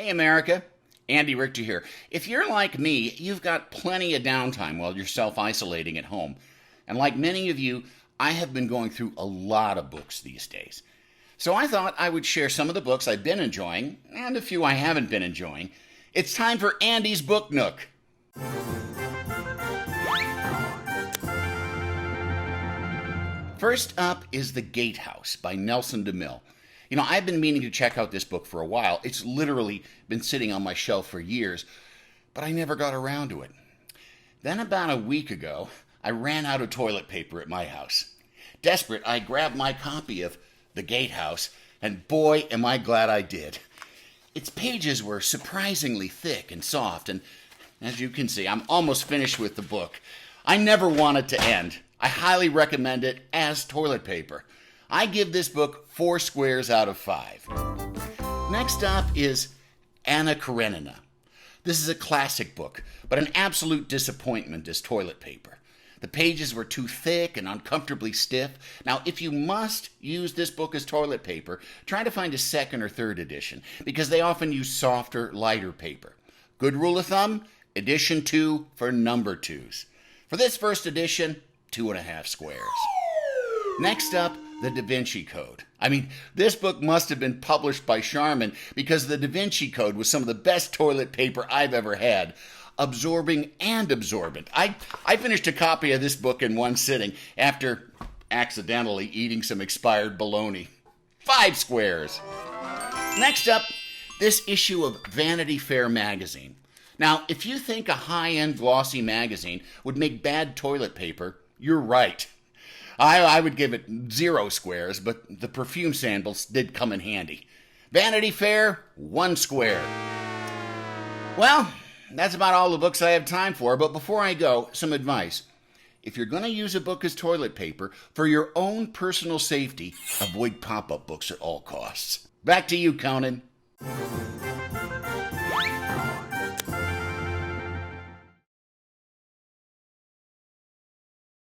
Hey America, Andy Richter here. If you're like me, you've got plenty of downtime while you're self-isolating at home. And like many of you, I have been going through a lot of books these days. So I thought I would share some of the books I've been enjoying, and a few I haven't been enjoying. It's time for Andy's Book Nook. First up is The Gatehouse by Nelson DeMille. You know, I've been meaning to check out this book for a while. It's literally been sitting on my shelf for years, but I never got around to it. Then about a week ago, I ran out of toilet paper at my house. Desperate, I grabbed my copy of The Gatehouse, and boy, am I glad I did. Its pages were surprisingly thick and soft, and as you can see, I'm almost finished with the book. I never want it to end. I highly recommend it as toilet paper. I give this book 4 squares out of 5. Next up is Anna Karenina. This is a classic book, but an absolute disappointment as toilet paper. The pages were too thick and uncomfortably stiff. Now, if you must use this book as toilet paper, try to find a second or third edition, because they often use softer, lighter paper. Good rule of thumb, edition 2 for number 2s. For this first edition, 2.5 squares. Next up, the Vinci Code. I mean, this book must have been published by Charmin because the Vinci Code was some of the best toilet paper I've ever had. Absorbing and absorbent. I finished a copy of this book in one sitting after accidentally eating some expired bologna. 5 squares. Next up, this issue of Vanity Fair magazine. Now, if you think a high-end glossy magazine would make bad toilet paper, you're right. I would give it 0 squares, but the perfume samples did come in handy. Vanity Fair, 1 square. Well, that's about all the books I have time for, but before I go, some advice. If you're going to use a book as toilet paper, for your own personal safety, avoid pop-up books at all costs. Back to you, Conan.